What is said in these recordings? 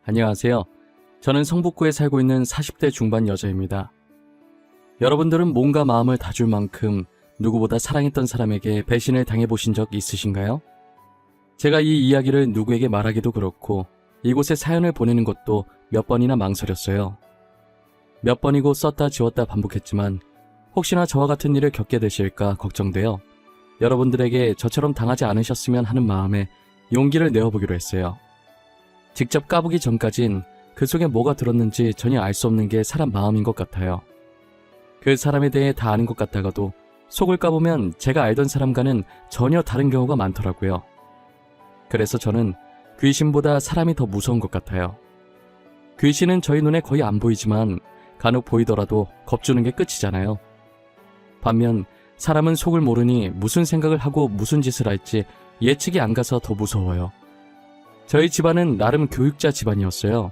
안녕하세요. 저는 성북구에 살고 있는 40대 중반 여자입니다. 여러분들은 몸과 마음을 다 줄 만큼 누구보다 사랑했던 사람에게 배신을 당해보신 적 있으신가요? 제가 이 이야기를 누구에게 말하기도 그렇고 이곳에 사연을 보내는 것도 몇 번이나 망설였어요. 몇 번이고 썼다 지웠다 반복했지만 혹시나 저와 같은 일을 겪게 되실까 걱정되어 여러분들에게 저처럼 당하지 않으셨으면 하는 마음에 용기를 내어보기로 했어요. 직접 까보기 전까진 그 속에 뭐가 들었는지 전혀 알 수 없는 게 사람 마음인 것 같아요. 그 사람에 대해 다 아는 것 같다가도 속을 까보면 제가 알던 사람과는 전혀 다른 경우가 많더라고요. 그래서 저는 귀신보다 사람이 더 무서운 것 같아요. 귀신은 저희 눈에 거의 안 보이지만 간혹 보이더라도 겁주는 게 끝이잖아요. 반면 사람은 속을 모르니 무슨 생각을 하고 무슨 짓을 할지 예측이 안 가서 더 무서워요. 저희 집안은 나름 교육자 집안이었어요.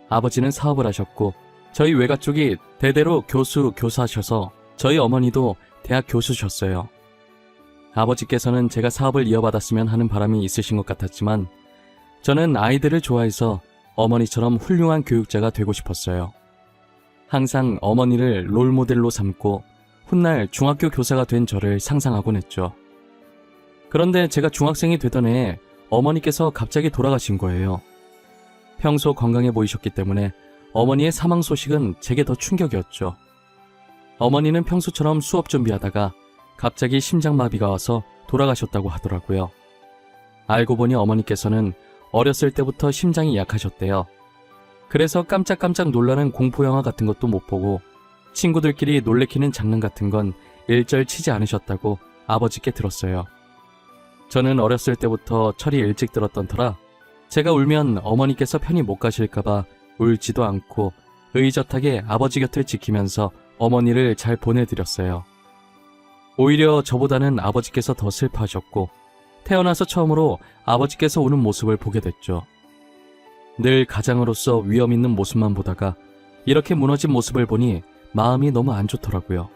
아버지는 사업을 하셨고 저희 외가 쪽이 대대로 교수, 교사하셔서 저희 어머니도 대학 교수셨어요. 아버지께서는 제가 사업을 이어받았으면 하는 바람이 있으신 것 같았지만 저는 아이들을 좋아해서 어머니처럼 훌륭한 교육자가 되고 싶었어요. 항상 어머니를 롤모델로 삼고 훗날 중학교 교사가 된 저를 상상하곤 했죠. 그런데 제가 중학생이 되던 해에 어머니께서 갑자기 돌아가신 거예요. 평소 건강해 보이셨기 때문에 어머니의 사망 소식은 제게 더 충격이었죠. 어머니는 평소처럼 수업 준비하다가 갑자기 심장마비가 와서 돌아가셨다고 하더라고요. 알고 보니 어머니께서는 어렸을 때부터 심장이 약하셨대요. 그래서 깜짝깜짝 놀라는 공포영화 같은 것도 못 보고 친구들끼리 놀래키는 장난 같은 건 일절 치지 않으셨다고 아버지께 들었어요. 저는 어렸을 때부터 철이 일찍 들었던 터라 제가 울면 어머니께서 편히 못 가실까봐 울지도 않고 의젓하게 아버지 곁을 지키면서 어머니를 잘 보내드렸어요. 오히려 저보다는 아버지께서 더 슬퍼하셨고 태어나서 처음으로 아버지께서 우는 모습을 보게 됐죠. 늘 가장으로서 위험 있는 모습만 보다가 이렇게 무너진 모습을 보니 마음이 너무 안 좋더라고요.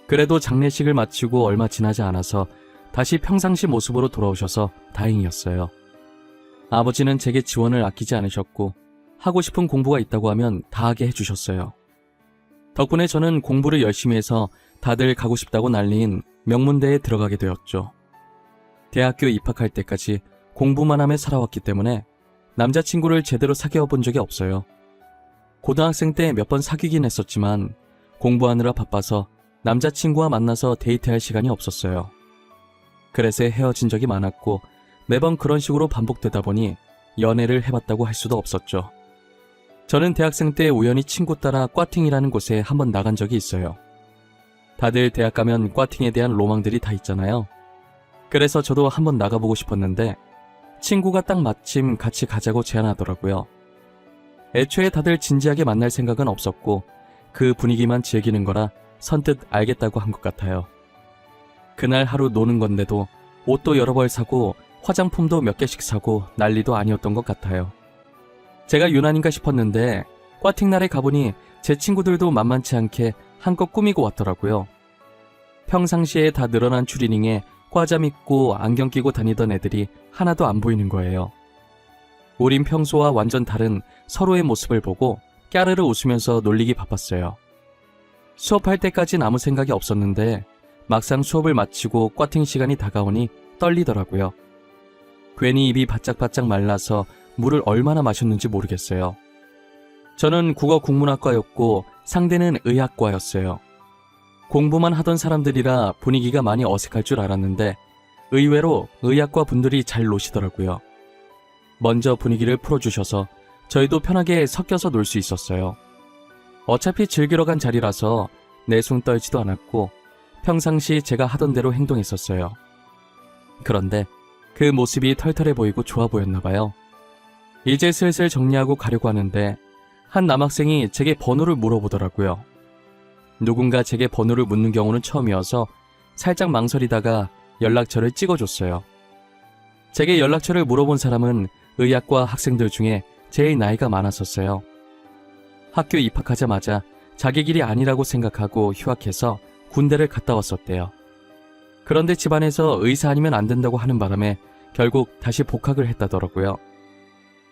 그래도 장례식을 마치고 얼마 지나지 않아서 다시 평상시 모습으로 돌아오셔서 다행이었어요. 아버지는 제게 지원을 아끼지 않으셨고 하고 싶은 공부가 있다고 하면 다 하게 해주셨어요. 덕분에 저는 공부를 열심히 해서 다들 가고 싶다고 난리인 명문대에 들어가게 되었죠. 대학교 입학할 때까지 공부만 하며 살아왔기 때문에 남자친구를 제대로 사귀어 본 적이 없어요. 고등학생 때 몇 번 사귀긴 했었지만 공부하느라 바빠서 남자친구와 만나서 데이트할 시간이 없었어요. 그래서 헤어진 적이 많았고 매번 그런 식으로 반복되다 보니 연애를 해봤다고 할 수도 없었죠. 저는 대학생 때 우연히 친구 따라 꽈팅이라는 곳에 한번 나간 적이 있어요. 다들 대학 가면 꽈팅에 대한 로망들이 다 있잖아요. 그래서 저도 한번 나가보고 싶었는데 친구가 딱 마침 같이 가자고 제안하더라고요. 애초에 다들 진지하게 만날 생각은 없었고 그 분위기만 즐기는 거라 선뜻 알겠다고 한 것 같아요. 그날 하루 노는 건데도 옷도 여러 벌 사고 화장품도 몇 개씩 사고 난리도 아니었던 것 같아요. 제가 유난인가 싶었는데 꽈팅 날에 가보니 제 친구들도 만만치 않게 한껏 꾸미고 왔더라고요. 평상시에 다 늘어난 추리닝에 과잠 입고 안경 끼고 다니던 애들이 하나도 안 보이는 거예요. 우린 평소와 완전 다른 서로의 모습을 보고 까르르 웃으면서 놀리기 바빴어요. 수업할 때까진 아무 생각이 없었는데 막상 수업을 마치고 꽈팅 시간이 다가오니 떨리더라고요. 괜히 입이 바짝바짝 말라서 물을 얼마나 마셨는지 모르겠어요. 저는 국어 국문학과였고 상대는 의학과였어요. 공부만 하던 사람들이라 분위기가 많이 어색할 줄 알았는데 의외로 의학과 분들이 잘 노시더라고요. 먼저 분위기를 풀어주셔서 저희도 편하게 섞여서 놀 수 있었어요. 어차피 즐기러 간 자리라서 내숭 떨지도 않았고 평상시 제가 하던 대로 행동했었어요. 그런데 그 모습이 털털해 보이고 좋아 보였나 봐요. 이제 슬슬 정리하고 가려고 하는데 한 남학생이 제게 번호를 물어보더라고요. 누군가 제게 번호를 묻는 경우는 처음이어서 살짝 망설이다가 연락처를 찍어줬어요. 제게 연락처를 물어본 사람은 의학과 학생들 중에 제일 나이가 많았었어요. 학교 입학하자마자 자기 길이 아니라고 생각하고 휴학해서 군대를 갔다 왔었대요. 그런데 집안에서 의사 아니면 안 된다고 하는 바람에 결국 다시 복학을 했다더라고요.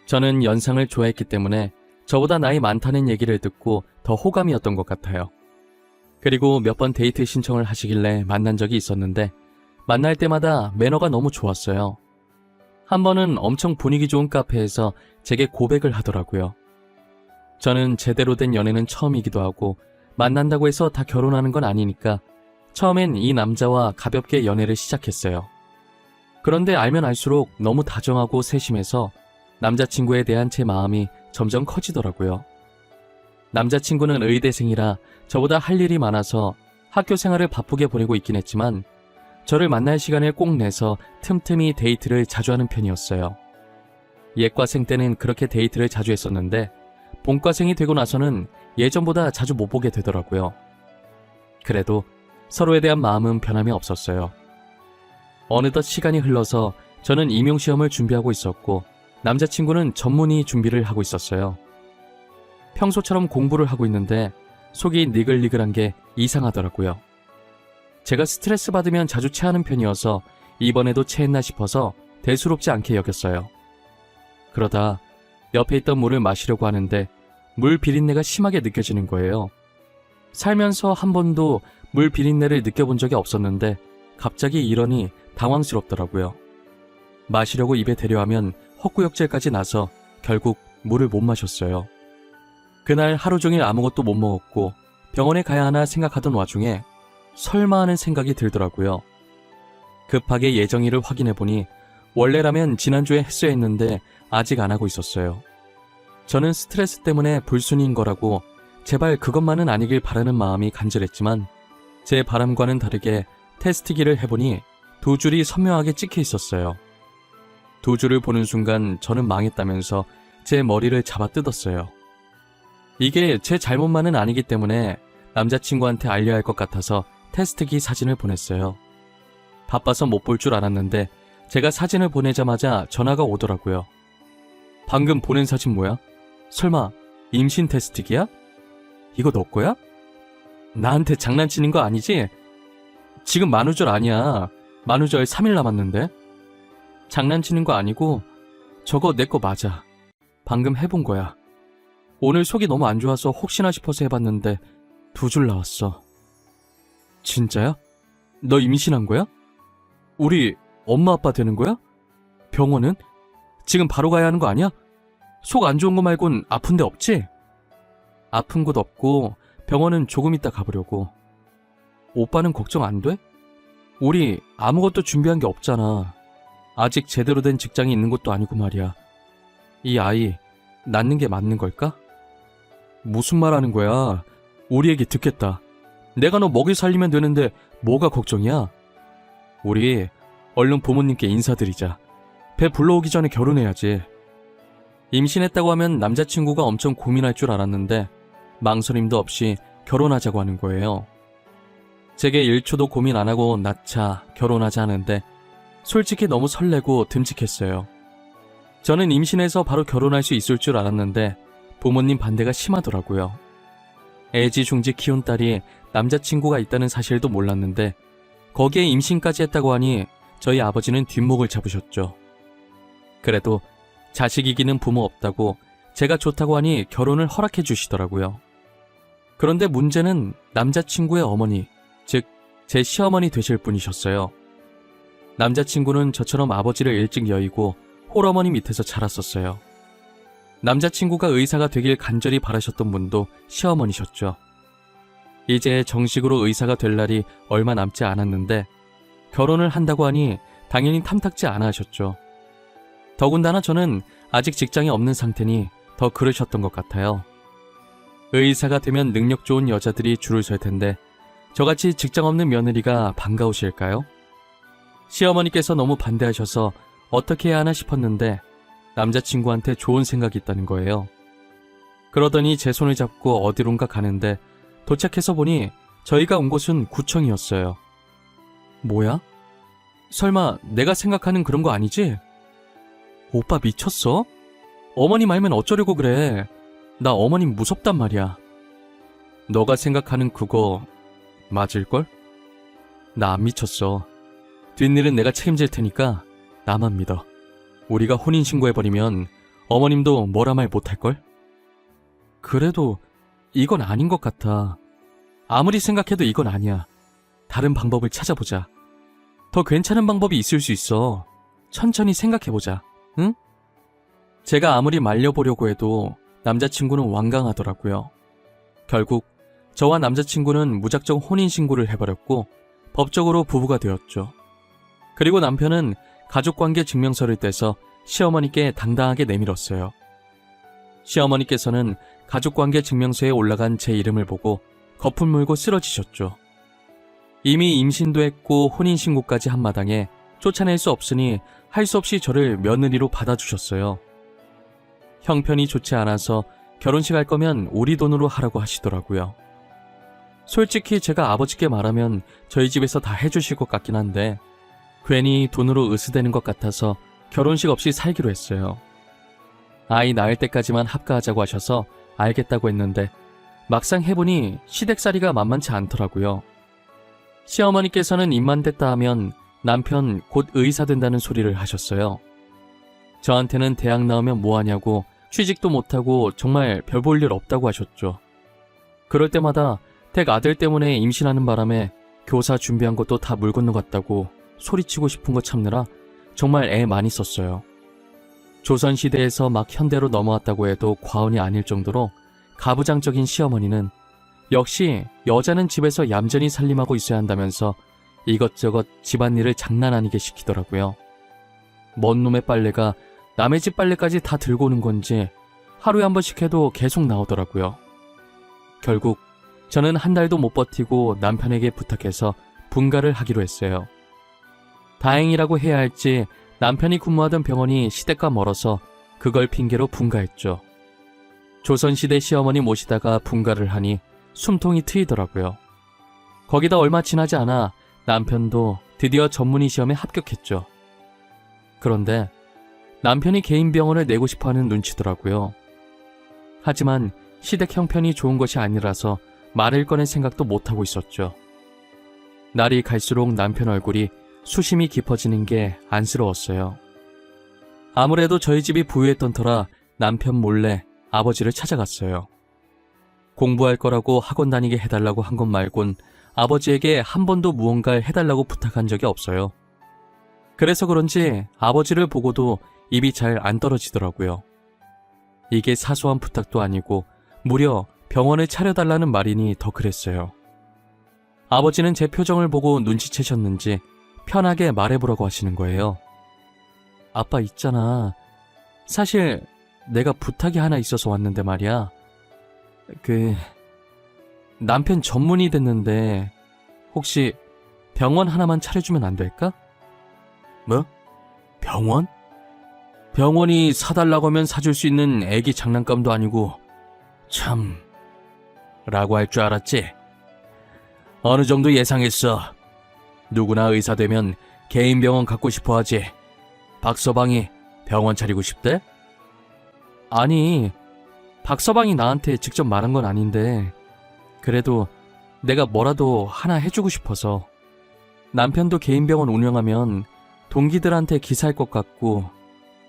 저는 연상을 좋아했기 때문에 저보다 나이 많다는 얘기를 듣고 더 호감이었던 것 같아요. 그리고 몇 번 데이트 신청을 하시길래 만난 적이 있었는데 만날 때마다 매너가 너무 좋았어요. 한 번은 엄청 분위기 좋은 카페에서 제게 고백을 하더라고요. 저는 제대로 된 연애는 처음이기도 하고 만난다고 해서 다 결혼하는 건 아니니까 처음엔 이 남자와 가볍게 연애를 시작했어요. 그런데 알면 알수록 너무 다정하고 세심해서 남자친구에 대한 제 마음이 점점 커지더라고요. 남자친구는 의대생이라 저보다 할 일이 많아서 학교 생활을 바쁘게 보내고 있긴 했지만 저를 만날 시간을 꼭 내서 틈틈이 데이트를 자주 하는 편이었어요. 예과생 때는 그렇게 데이트를 자주 했었는데 본과생이 되고 나서는 예전보다 자주 못 보게 되더라고요. 그래도 서로에 대한 마음은 변함이 없었어요. 어느덧 시간이 흘러서 저는 임용시험을 준비하고 있었고 남자친구는 전문의 준비를 하고 있었어요. 평소처럼 공부를 하고 있는데 속이 니글니글한 게 이상하더라고요. 제가 스트레스 받으면 자주 체하는 편이어서 이번에도 체했나 싶어서 대수롭지 않게 여겼어요. 그러다 옆에 있던 물을 마시려고 하는데 물 비린내가 심하게 느껴지는 거예요. 살면서 한 번도 물 비린내를 느껴본 적이 없었는데 갑자기 이러니 당황스럽더라고요. 마시려고 입에 대려하면 헛구역질까지 나서 결국 물을 못 마셨어요. 그날 하루 종일 아무것도 못 먹었고 병원에 가야 하나 생각하던 와중에 설마 하는 생각이 들더라고요. 급하게 예정일을 확인해보니 원래라면 지난주에 했어야 했는데 아직 안 하고 있었어요. 저는 스트레스 때문에 불순이인 거라고 제발 그것만은 아니길 바라는 마음이 간절했지만 제 바람과는 다르게 테스트기를 해보니 두 줄이 선명하게 찍혀 있었어요. 두 줄을 보는 순간 저는 망했다면서 제 머리를 잡아 뜯었어요. 이게 제 잘못만은 아니기 때문에 남자친구한테 알려야 할 것 같아서 테스트기 사진을 보냈어요. 바빠서 못 볼 줄 알았는데 제가 사진을 보내자마자 전화가 오더라고요. 방금 보낸 사진 뭐야? 설마 임신 테스트기야? 이거 너 거야? 나한테 장난치는 거 아니지? 지금 만우절 아니야. 만우절 3일 남았는데. 장난치는 거 아니고 저거 내 거 맞아. 방금 해본 거야. 오늘 속이 너무 안 좋아서 혹시나 싶어서 해봤는데 두 줄 나왔어. 진짜야? 너 임신한 거야? 우리 엄마 아빠 되는 거야? 병원은? 지금 바로 가야 하는 거 아니야? 속 안 좋은 거 말곤 아픈 데 없지? 아픈 곳 없고 병원은 조금 이따 가보려고. 오빠는 걱정 안 돼? 우리 아무것도 준비한 게 없잖아. 아직 제대로 된 직장이 있는 것도 아니고 말이야. 이 아이 낳는 게 맞는 걸까? 무슨 말 하는 거야? 우리 얘기 듣겠다. 내가 너 먹이 살리면 되는데 뭐가 걱정이야? 우리 얼른 부모님께 인사드리자. 배 불러오기 전에 결혼해야지. 임신했다고 하면 남자친구가 엄청 고민할 줄 알았는데 망설임도 없이 결혼하자고 하는 거예요. 제게 1초도 고민 안 하고 낳자, 결혼하자 하는데 솔직히 너무 설레고 듬직했어요. 저는 임신해서 바로 결혼할 수 있을 줄 알았는데 부모님 반대가 심하더라고요. 애지중지 키운 딸이 남자친구가 있다는 사실도 몰랐는데 거기에 임신까지 했다고 하니 저희 아버지는 뒷목을 잡으셨죠. 그래도 자식 이기는 부모 없다고 제가 좋다고 하니 결혼을 허락해 주시더라고요. 그런데 문제는 남자친구의 어머니, 즉 제 시어머니 되실 분이셨어요. 남자친구는 저처럼 아버지를 일찍 여의고 홀어머니 밑에서 자랐었어요. 남자친구가 의사가 되길 간절히 바라셨던 분도 시어머니셨죠. 이제 정식으로 의사가 될 날이 얼마 남지 않았는데 결혼을 한다고 하니 당연히 탐탁지 않아 하셨죠. 더군다나 저는 아직 직장이 없는 상태니 더 그러셨던 것 같아요. 의사가 되면 능력 좋은 여자들이 줄을 설 텐데 저같이 직장 없는 며느리가 반가우실까요? 시어머니께서 너무 반대하셔서 어떻게 해야 하나 싶었는데 남자친구한테 좋은 생각이 있다는 거예요. 그러더니 제 손을 잡고 어디론가 가는데 도착해서 보니 저희가 온 곳은 구청이었어요. 뭐야? 설마 내가 생각하는 그런 거 아니지? 오빠 미쳤어? 어머니 말면 어쩌려고 그래. 나 어머님 무섭단 말이야. 너가 생각하는 그거 맞을걸? 나 안 미쳤어. 뒷일은 내가 책임질 테니까 나만 믿어. 우리가 혼인신고해버리면 어머님도 뭐라 말 못할걸? 그래도 이건 아닌 것 같아. 아무리 생각해도 이건 아니야. 다른 방법을 찾아보자. 더 괜찮은 방법이 있을 수 있어. 천천히 생각해보자. 응? 제가 아무리 말려보려고 해도 남자친구는 완강하더라고요. 결국 저와 남자친구는 무작정 혼인신고를 해버렸고 법적으로 부부가 되었죠. 그리고 남편은 가족관계 증명서를 떼서 시어머니께 당당하게 내밀었어요. 시어머니께서는 가족관계 증명서에 올라간 제 이름을 보고 거품 물고 쓰러지셨죠. 이미 임신도 했고 혼인신고까지 한 마당에 쫓아낼 수 없으니 할 수 없이 저를 며느리로 받아주셨어요. 형편이 좋지 않아서 결혼식 할 거면 우리 돈으로 하라고 하시더라고요. 솔직히 제가 아버지께 말하면 저희 집에서 다 해주실 것 같긴 한데 괜히 돈으로 으스대는 것 같아서 결혼식 없이 살기로 했어요. 아이 낳을 때까지만 합가하자고 하셔서 알겠다고 했는데 막상 해보니 시댁살이가 만만치 않더라고요. 시어머니께서는 입만 댔다 하면 남편 곧 의사 된다는 소리를 하셨어요. 저한테는 대학 나오면 뭐하냐고 취직도 못하고 정말 별 볼 일 없다고 하셨죠. 그럴 때마다 댁 아들 때문에 임신하는 바람에 교사 준비한 것도 다 물 건너갔다고 소리치고 싶은 거 참느라 정말 애 많이 썼어요. 조선시대에서 막 현대로 넘어왔다고 해도 과언이 아닐 정도로 가부장적인 시어머니는 역시 여자는 집에서 얌전히 살림하고 있어야 한다면서 이것저것 집안일을 장난 아니게 시키더라고요. 먼 놈의 빨래가 남의 집 빨래까지 다 들고 오는 건지 하루에 한 번씩 해도 계속 나오더라고요. 결국 저는 한 달도 못 버티고 남편에게 부탁해서 분가를 하기로 했어요. 다행이라고 해야 할지 남편이 근무하던 병원이 시댁과 멀어서 그걸 핑계로 분가했죠. 조선시대 시어머니 모시다가 분가를 하니 숨통이 트이더라고요. 거기다 얼마 지나지 않아 남편도 드디어 전문의 시험에 합격했죠. 그런데 남편이 개인 병원을 내고 싶어하는 눈치더라고요. 하지만 시댁 형편이 좋은 것이 아니라서 말을 꺼낼 생각도 못하고 있었죠. 날이 갈수록 남편 얼굴이 수심이 깊어지는 게 안쓰러웠어요. 아무래도 저희 집이 부유했던 터라 남편 몰래 아버지를 찾아갔어요. 공부할 거라고 학원 다니게 해달라고 한 것 말곤 아버지에게 한 번도 무언가를 해달라고 부탁한 적이 없어요. 그래서 그런지 아버지를 보고도 입이 잘 안 떨어지더라고요. 이게 사소한 부탁도 아니고 무려 병원을 차려달라는 말이니 더 그랬어요. 아버지는 제 표정을 보고 눈치채셨는지 편하게 말해보라고 하시는 거예요. 아빠 있잖아. 사실 내가 부탁이 하나 있어서 왔는데 말이야. 남편 전문의 됐는데 혹시 병원 하나만 차려주면 안 될까? 뭐? 병원? 병원이 사달라고 하면 사줄 수 있는 애기 장난감도 아니고 참... 라고 할 줄 알았지? 어느 정도 예상했어. 누구나 의사 되면 개인 병원 갖고 싶어 하지. 박서방이 병원 차리고 싶대? 아니, 박서방이 나한테 직접 말한 건 아닌데 그래도 내가 뭐라도 하나 해주고 싶어서. 남편도 개인 병원 운영하면 동기들한테 기사할 것 같고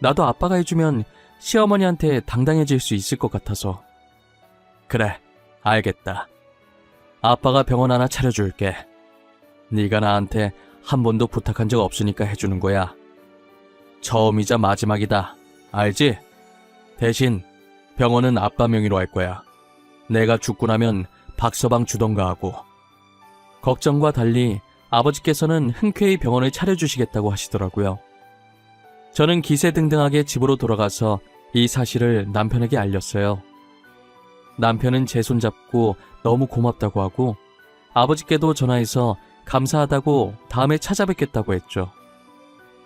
나도 아빠가 해주면 시어머니한테 당당해질 수 있을 것 같아서. 그래, 알겠다. 아빠가 병원 하나 차려줄게. 네가 나한테 한 번도 부탁한 적 없으니까 해주는 거야. 처음이자 마지막이다. 알지? 대신 병원은 아빠 명의로 할 거야. 내가 죽고 나면 박서방 주던가 하고. 걱정과 달리 아버지께서는 흔쾌히 병원을 차려주시겠다고 하시더라고요. 저는 기세등등하게 집으로 돌아가서 이 사실을 남편에게 알렸어요. 남편은 제 손잡고 너무 고맙다고 하고 아버지께도 전화해서 감사하다고 다음에 찾아뵙겠다고 했죠.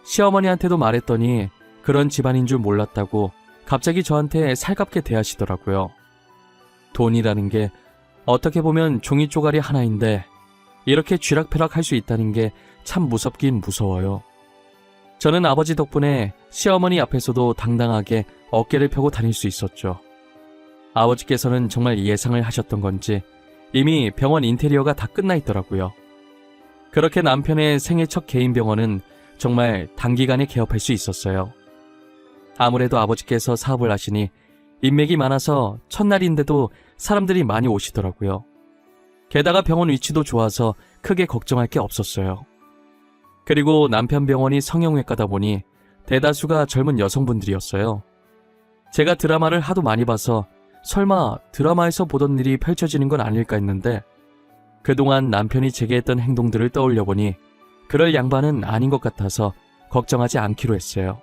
시어머니한테도 말했더니 그런 집안인 줄 몰랐다고 갑자기 저한테 살갑게 대하시더라고요. 돈이라는 게 어떻게 보면 종이 쪼가리 하나인데 이렇게 쥐락펴락 할 수 있다는 게 참 무섭긴 무서워요. 저는 아버지 덕분에 시어머니 앞에서도 당당하게 어깨를 펴고 다닐 수 있었죠. 아버지께서는 정말 예상을 하셨던 건지 이미 병원 인테리어가 다 끝나 있더라고요. 그렇게 남편의 생애 첫 개인 병원은 정말 단기간에 개업할 수 있었어요. 아무래도 아버지께서 사업을 하시니 인맥이 많아서 첫날인데도 사람들이 많이 오시더라고요. 게다가 병원 위치도 좋아서 크게 걱정할 게 없었어요. 그리고 남편 병원이 성형외과다 보니 대다수가 젊은 여성분들이었어요. 제가 드라마를 하도 많이 봐서 설마 드라마에서 보던 일이 펼쳐지는 건 아닐까 했는데 그동안 남편이 제게 했던 행동들을 떠올려 보니 그럴 양반은 아닌 것 같아서 걱정하지 않기로 했어요.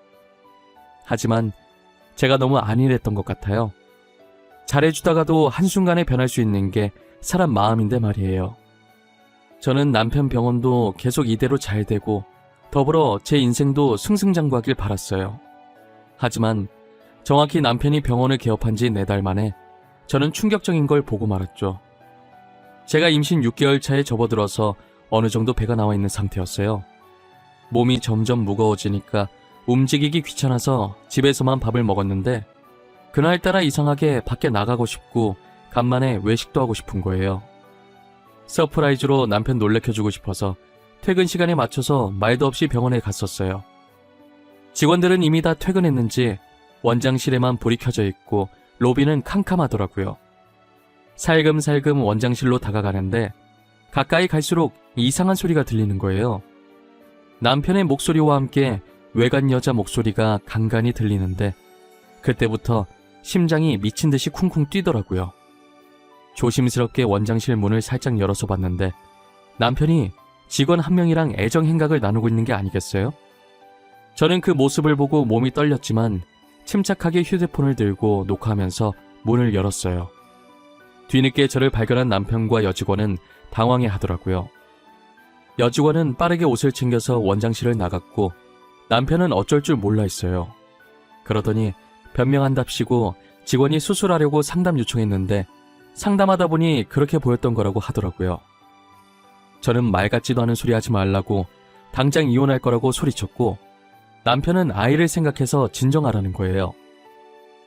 하지만 제가 너무 안일했던 것 같아요. 잘해주다가도 한순간에 변할 수 있는 게 사람 마음인데 말이에요. 저는 남편 병원도 계속 이대로 잘 되고 더불어 제 인생도 승승장구하길 바랐어요. 하지만 정확히 남편이 병원을 개업한 지 4달 만에 저는 충격적인 걸 보고 말았죠. 제가 임신 6개월 차에 접어들어서 어느 정도 배가 나와 있는 상태였어요. 몸이 점점 무거워지니까 움직이기 귀찮아서 집에서만 밥을 먹었는데 그날따라 이상하게 밖에 나가고 싶고 간만에 외식도 하고 싶은 거예요. 서프라이즈로 남편 놀래켜주고 싶어서 퇴근 시간에 맞춰서 말도 없이 병원에 갔었어요. 직원들은 이미 다 퇴근했는지 원장실에만 불이 켜져 있고 로비는 캄캄하더라고요. 살금살금 원장실로 다가가는데 가까이 갈수록 이상한 소리가 들리는 거예요. 남편의 목소리와 함께 외간 여자 목소리가 간간히 들리는데 그때부터 심장이 미친 듯이 쿵쿵 뛰더라고요. 조심스럽게 원장실 문을 살짝 열어서 봤는데 남편이 직원 한 명이랑 애정 행각을 나누고 있는 게 아니겠어요? 저는 그 모습을 보고 몸이 떨렸지만 침착하게 휴대폰을 들고 녹화하면서 문을 열었어요. 뒤늦게 저를 발견한 남편과 여직원은 당황해 하더라고요. 여직원은 빠르게 옷을 챙겨서 원장실을 나갔고 남편은 어쩔 줄 몰라 했어요. 그러더니 변명한답시고 직원이 수술하려고 상담 요청했는데 상담하다 보니 그렇게 보였던 거라고 하더라고요. 저는 말 같지도 않은 소리 하지 말라고 당장 이혼할 거라고 소리쳤고 남편은 아이를 생각해서 진정하라는 거예요.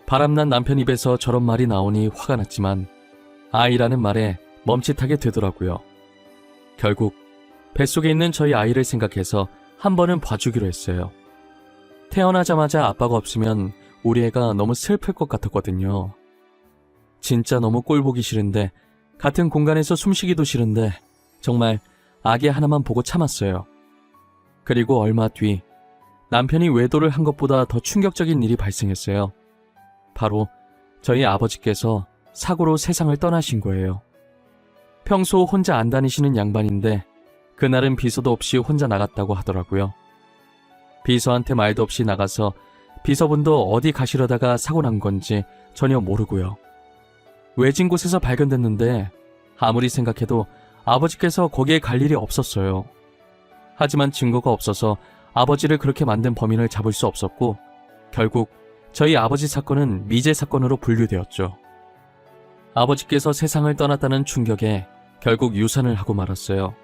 바람난 남편 입에서 저런 말이 나오니 화가 났지만 아이라는 말에 멈칫하게 되더라고요. 결국 뱃속에 있는 저희 아이를 생각해서 한 번은 봐주기로 했어요. 태어나자마자 아빠가 없으면 우리 애가 너무 슬플 것 같았거든요. 진짜 너무 꼴보기 싫은데 같은 공간에서 숨쉬기도 싫은데 정말 아기 하나만 보고 참았어요. 그리고 얼마 뒤 남편이 외도를 한 것보다 더 충격적인 일이 발생했어요. 바로 저희 아버지께서 사고로 세상을 떠나신 거예요. 평소 혼자 안 다니시는 양반인데 그날은 비서도 없이 혼자 나갔다고 하더라고요. 비서한테 말도 없이 나가서 비서분도 어디 가시려다가 사고 난 건지 전혀 모르고요. 외진 곳에서 발견됐는데 아무리 생각해도 아버지께서 거기에 갈 일이 없었어요. 하지만 증거가 없어서 아버지를 그렇게 만든 범인을 잡을 수 없었고 결국 저희 아버지 사건은 미제 사건으로 분류되었죠. 아버지께서 세상을 떠났다는 충격에 결국 유산을 하고 말았어요.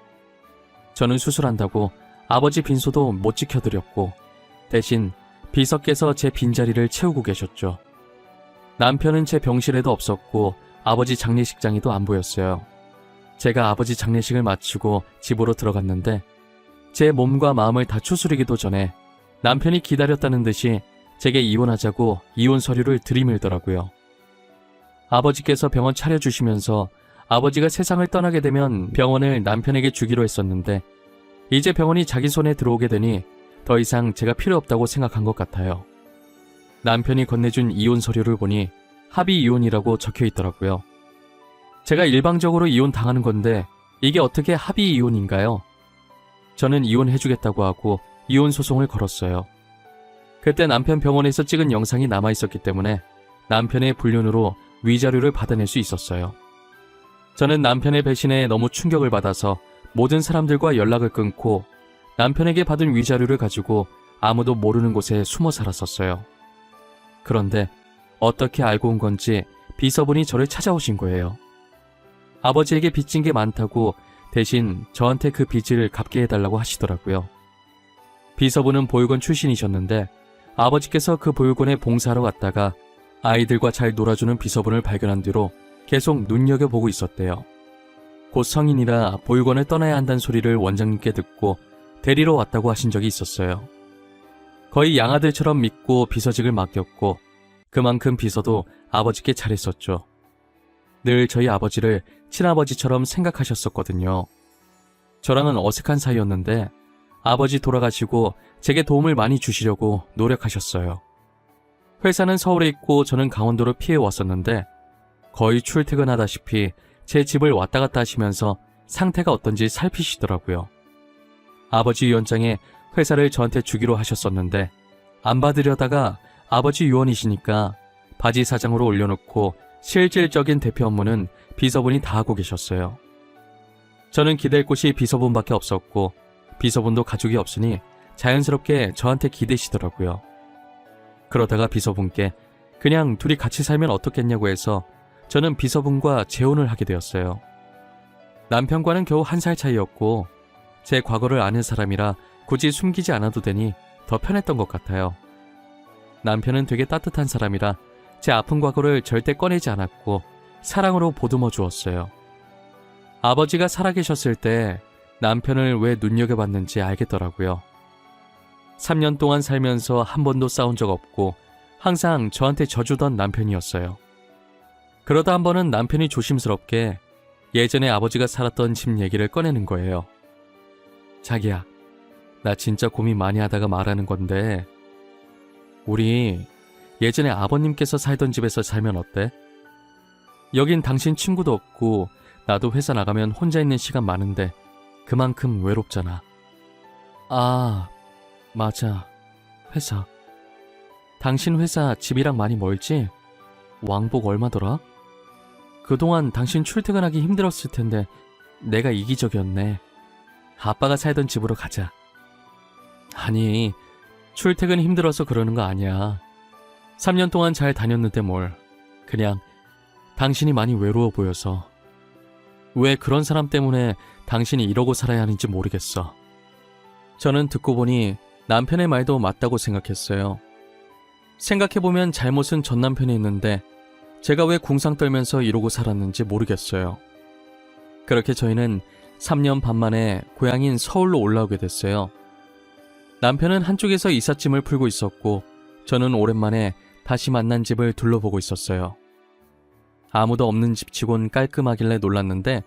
저는 수술한다고 아버지 빈소도 못 지켜드렸고 대신 비서께서 제 빈자리를 채우고 계셨죠. 남편은 제 병실에도 없었고 아버지 장례식장에도 안 보였어요. 제가 아버지 장례식을 마치고 집으로 들어갔는데 제 몸과 마음을 다 추스리기도 전에 남편이 기다렸다는 듯이 제게 이혼하자고 이혼 서류를 들이밀더라고요. 아버지께서 병원 차려주시면서 아버지가 세상을 떠나게 되면 병원을 남편에게 주기로 했었는데 이제 병원이 자기 손에 들어오게 되니 더 이상 제가 필요 없다고 생각한 것 같아요. 남편이 건네준 이혼 서류를 보니 합의 이혼이라고 적혀 있더라고요. 제가 일방적으로 이혼 당하는 건데 이게 어떻게 합의 이혼인가요? 저는 이혼해주겠다고 하고 이혼 소송을 걸었어요. 그때 남편 병원에서 찍은 영상이 남아있었기 때문에 남편의 불륜으로 위자료를 받아낼 수 있었어요. 저는 남편의 배신에 너무 충격을 받아서 모든 사람들과 연락을 끊고 남편에게 받은 위자료를 가지고 아무도 모르는 곳에 숨어 살았었어요. 그런데 어떻게 알고 온 건지 비서분이 저를 찾아오신 거예요. 아버지에게 빚진 게 많다고 대신 저한테 그 빚을 갚게 해달라고 하시더라고요. 비서분은 보육원 출신이셨는데 아버지께서 그 보육원에 봉사하러 갔다가 아이들과 잘 놀아주는 비서분을 발견한 뒤로 계속 눈여겨보고 있었대요. 곧 성인이라 보육원을 떠나야 한다는 소리를 원장님께 듣고 데리러 왔다고 하신 적이 있었어요. 거의 양아들처럼 믿고 비서직을 맡겼고 그만큼 비서도 아버지께 잘했었죠. 늘 저희 아버지를 친아버지처럼 생각하셨었거든요. 저랑은 어색한 사이였는데 아버지 돌아가시고 제게 도움을 많이 주시려고 노력하셨어요. 회사는 서울에 있고 저는 강원도로 피해 왔었는데 거의 출퇴근하다시피 제 집을 왔다 갔다 하시면서 상태가 어떤지 살피시더라고요. 아버지 유언장에 회사를 저한테 주기로 하셨었는데 안 받으려다가 아버지 유언이시니까 바지 사장으로 올려놓고 실질적인 대표 업무는 비서분이 다 하고 계셨어요. 저는 기댈 곳이 비서분밖에 없었고 비서분도 가족이 없으니 자연스럽게 저한테 기대시더라고요. 그러다가 비서분께 그냥 둘이 같이 살면 어떻겠냐고 해서 저는 비서분과 재혼을 하게 되었어요. 남편과는 겨우 1살 차이였고 제 과거를 아는 사람이라 굳이 숨기지 않아도 되니 더 편했던 것 같아요. 남편은 되게 따뜻한 사람이라 제 아픈 과거를 절대 꺼내지 않았고 사랑으로 보듬어 주었어요. 아버지가 살아계셨을 때 남편을 왜 눈여겨봤는지 알겠더라고요. 3년 동안 살면서 한 번도 싸운 적 없고 항상 저한테 져주던 남편이었어요. 그러다 한 번은 남편이 조심스럽게 예전에 아버지가 살았던 집 얘기를 꺼내는 거예요. 자기야, 나 진짜 고민 많이 하다가 말하는 건데 우리 예전에 아버님께서 살던 집에서 살면 어때? 여긴 당신 친구도 없고 나도 회사 나가면 혼자 있는 시간 많은데 그만큼 외롭잖아. 아, 맞아. 회사. 당신 회사 집이랑 많이 멀지? 왕복 얼마더라? 그동안 당신 출퇴근하기 힘들었을 텐데 내가 이기적이었네. 아빠가 살던 집으로 가자. 아니, 출퇴근 힘들어서 그러는 거 아니야. 3년 동안 잘 다녔는데 뭘. 그냥 당신이 많이 외로워 보여서. 왜 그런 사람 때문에 당신이 이러고 살아야 하는지 모르겠어. 저는 듣고 보니 남편의 말도 맞다고 생각했어요. 생각해보면 잘못은 전 남편이 있는데 제가 왜 궁상 떨면서 이러고 살았는지 모르겠어요. 그렇게 저희는 3년 반 만에 고향인 서울로 올라오게 됐어요. 남편은 한쪽에서 이삿짐을 풀고 있었고 저는 오랜만에 다시 만난 집을 둘러보고 있었어요. 아무도 없는 집치곤 깔끔하길래 놀랐는데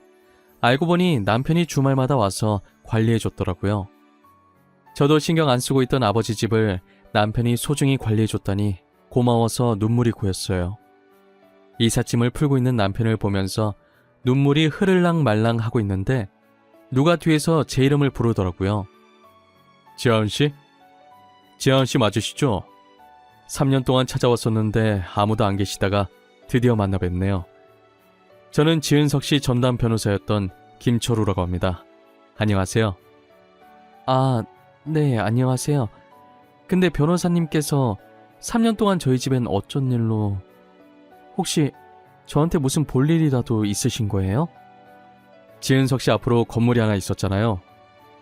알고 보니 남편이 주말마다 와서 관리해줬더라고요. 저도 신경 안 쓰고 있던 아버지 집을 남편이 소중히 관리해줬다니 고마워서 눈물이 고였어요. 이삿짐을 풀고 있는 남편을 보면서 눈물이 흐를랑 말랑 하고 있는데 누가 뒤에서 제 이름을 부르더라고요. 지아은씨? 지아은씨 맞으시죠? 3년 동안 찾아왔었는데 아무도 안 계시다가 드디어 만나 뵙네요. 저는 지은석씨 전담 변호사였던 김철우라고 합니다. 안녕하세요. 아, 네, 안녕하세요. 근데 변호사님께서 3년 동안 저희 집엔 어쩐 일로... 혹시 저한테 무슨 볼 일이라도 있으신 거예요? 지은석씨 앞으로 건물이 하나 있었잖아요.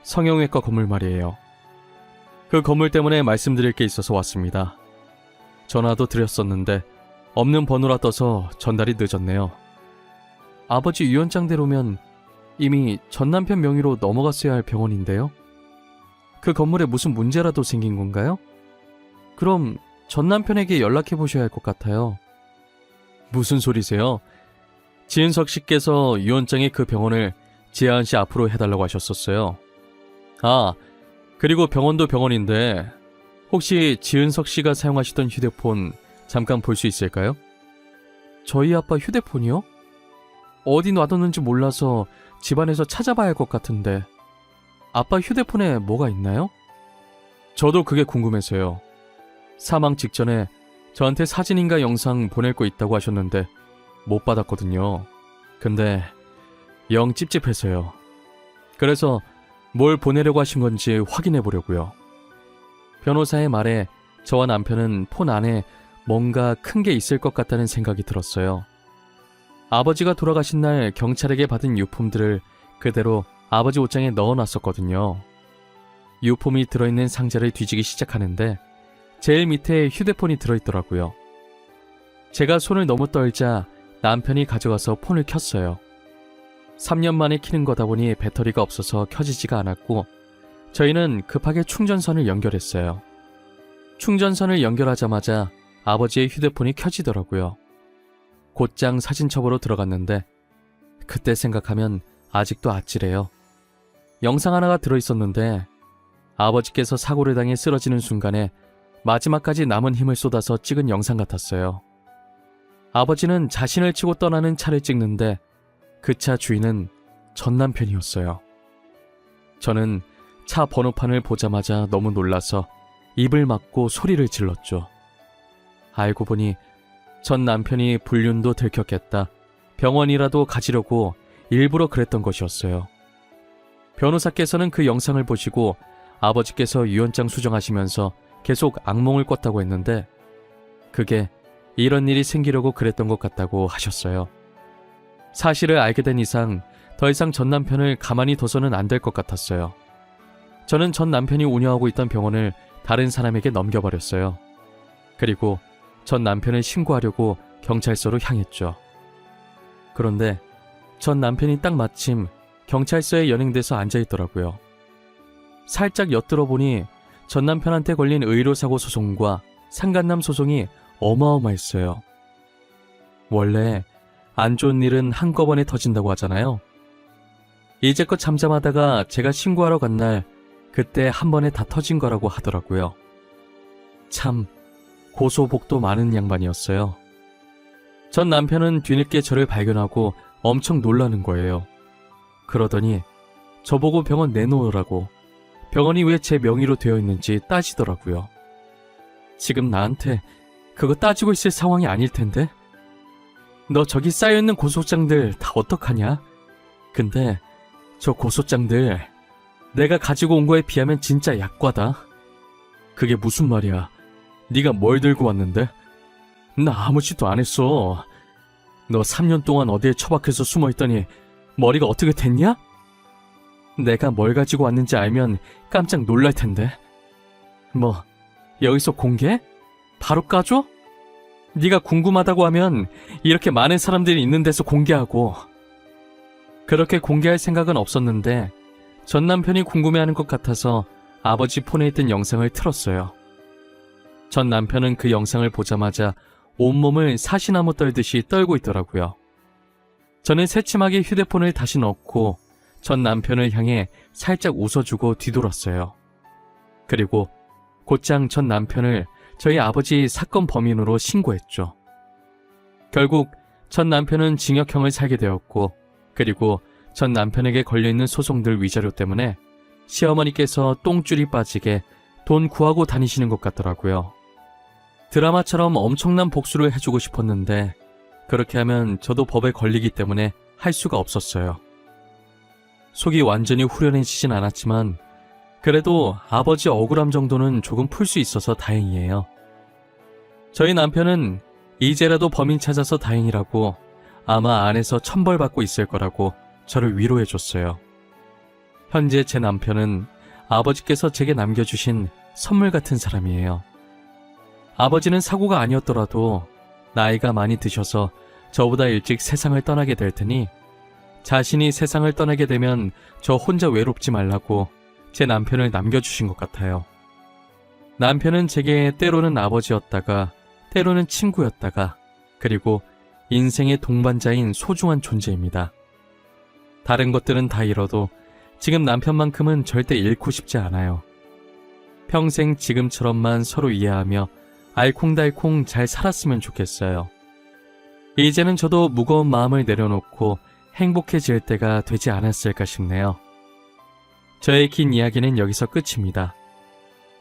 성형외과 건물 말이에요. 그 건물 때문에 말씀드릴 게 있어서 왔습니다. 전화도 드렸었는데 없는 번호라 떠서 전달이 늦었네요. 아버지 유언장대로면 이미 전 남편 명의로 넘어갔어야 할 병원인데요. 그 건물에 무슨 문제라도 생긴 건가요? 그럼 전 남편에게 연락해 보셔야 할 것 같아요. 무슨 소리세요? 지은석 씨께서 유언장에 그 병원을 지아은 씨 앞으로 해달라고 하셨었어요. 아, 그리고 병원도 병원인데 혹시 지은석 씨가 사용하시던 휴대폰 잠깐 볼 수 있을까요? 저희 아빠 휴대폰이요? 어디 놔뒀는지 몰라서 집안에서 찾아봐야 할 것 같은데 아빠 휴대폰에 뭐가 있나요? 저도 그게 궁금해서요. 사망 직전에 저한테 사진인가 영상 보낼 거 있다고 하셨는데 못 받았거든요. 근데 영 찝찝해서요. 그래서 뭘 보내려고 하신 건지 확인해 보려고요. 변호사의 말에 저와 남편은 폰 안에 뭔가 큰 게 있을 것 같다는 생각이 들었어요. 아버지가 돌아가신 날 경찰에게 받은 유품들을 그대로 아버지 옷장에 넣어놨었거든요. 유품이 들어있는 상자를 뒤지기 시작하는데 제일 밑에 휴대폰이 들어있더라고요. 제가 손을 너무 떨자 남편이 가져가서 폰을 켰어요. 3년 만에 켜는 거다 보니 배터리가 없어서 켜지지가 않았고 저희는 급하게 충전선을 연결했어요. 충전선을 연결하자마자 아버지의 휴대폰이 켜지더라고요. 곧장 사진첩으로 들어갔는데 그때 생각하면 아직도 아찔해요. 영상 하나가 들어있었는데 아버지께서 사고를 당해 쓰러지는 순간에 마지막까지 남은 힘을 쏟아서 찍은 영상 같았어요. 아버지는 자신을 치고 떠나는 차를 찍는데 그 차 주인은 전 남편이었어요. 저는 차 번호판을 보자마자 너무 놀라서 입을 막고 소리를 질렀죠. 알고 보니 전 남편이 불륜도 들켰겠다, 병원이라도 가지려고 일부러 그랬던 것이었어요. 변호사께서는 그 영상을 보시고 아버지께서 유언장 수정하시면서 계속 악몽을 꿨다고 했는데 그게 이런 일이 생기려고 그랬던 것 같다고 하셨어요. 사실을 알게 된 이상 더 이상 전 남편을 가만히 둬서는 안 될 것 같았어요. 저는 전 남편이 운영하고 있던 병원을 다른 사람에게 넘겨버렸어요. 그리고 전 남편을 신고하려고 경찰서로 향했죠. 그런데 전 남편이 딱 마침 경찰서에 연행돼서 앉아있더라고요. 살짝 엿들어 보니 전 남편한테 걸린 의료사고 소송과 상간남 소송이 어마어마했어요. 원래 안 좋은 일은 한꺼번에 터진다고 하잖아요. 이제껏 잠잠하다가 제가 신고하러 간 날 그때 한 번에 다 터진 거라고 하더라고요. 참 고소복도 많은 양반이었어요. 전 남편은 뒤늦게 저를 발견하고 엄청 놀라는 거예요. 그러더니 저보고 병원 내놓으라고, 병원이 왜 제 명의로 되어 있는지 따지더라고요. 지금 나한테 그거 따지고 있을 상황이 아닐 텐데? 너 저기 쌓여있는 고소장들 다 어떡하냐? 근데 저 고소장들 내가 가지고 온 거에 비하면 진짜 약과다. 그게 무슨 말이야? 네가 뭘 들고 왔는데? 나 아무 짓도 안 했어. 너 3년 동안 어디에 처박혀서 숨어있더니 머리가 어떻게 됐냐? 내가 뭘 가지고 왔는지 알면 깜짝 놀랄 텐데. 뭐 여기서 공개? 바로 까줘? 네가 궁금하다고 하면 이렇게 많은 사람들이 있는 데서 공개하고. 그렇게 공개할 생각은 없었는데 전 남편이 궁금해하는 것 같아서 아버지 폰에 있던 영상을 틀었어요. 전 남편은 그 영상을 보자마자 온몸을 사시나무 떨듯이 떨고 있더라고요. 저는 새침하게 휴대폰을 다시 넣고 전 남편을 향해 살짝 웃어주고 뒤돌았어요. 그리고 곧장 전 남편을 저희 아버지 사건 범인으로 신고했죠. 결국 전 남편은 징역형을 살게 되었고, 그리고 전 남편에게 걸려있는 소송들 위자료 때문에 시어머니께서 똥줄이 빠지게 돈 구하고 다니시는 것 같더라고요. 드라마처럼 엄청난 복수를 해주고 싶었는데 그렇게 하면 저도 법에 걸리기 때문에 할 수가 없었어요. 속이 완전히 후련해지진 않았지만 그래도 아버지 억울함 정도는 조금 풀 수 있어서 다행이에요. 저희 남편은 이제라도 범인 찾아서 다행이라고, 아마 안에서 천벌받고 있을 거라고 저를 위로해줬어요. 현재 제 남편은 아버지께서 제게 남겨주신 선물 같은 사람이에요. 아버지는 사고가 아니었더라도 나이가 많이 드셔서 저보다 일찍 세상을 떠나게 될 테니 자신이 세상을 떠나게 되면 저 혼자 외롭지 말라고 제 남편을 남겨주신 것 같아요. 남편은 제게 때로는 아버지였다가 때로는 친구였다가 그리고 인생의 동반자인 소중한 존재입니다. 다른 것들은 다 잃어도 지금 남편만큼은 절대 잃고 싶지 않아요. 평생 지금처럼만 서로 이해하며 알콩달콩 잘 살았으면 좋겠어요. 이제는 저도 무거운 마음을 내려놓고 행복해질 때가 되지 않았을까 싶네요. 저의 긴 이야기는 여기서 끝입니다.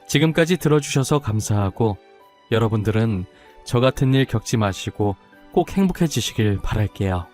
지금까지 들어주셔서 감사하고 여러분들은 저 같은 일 겪지 마시고 꼭 행복해지시길 바랄게요.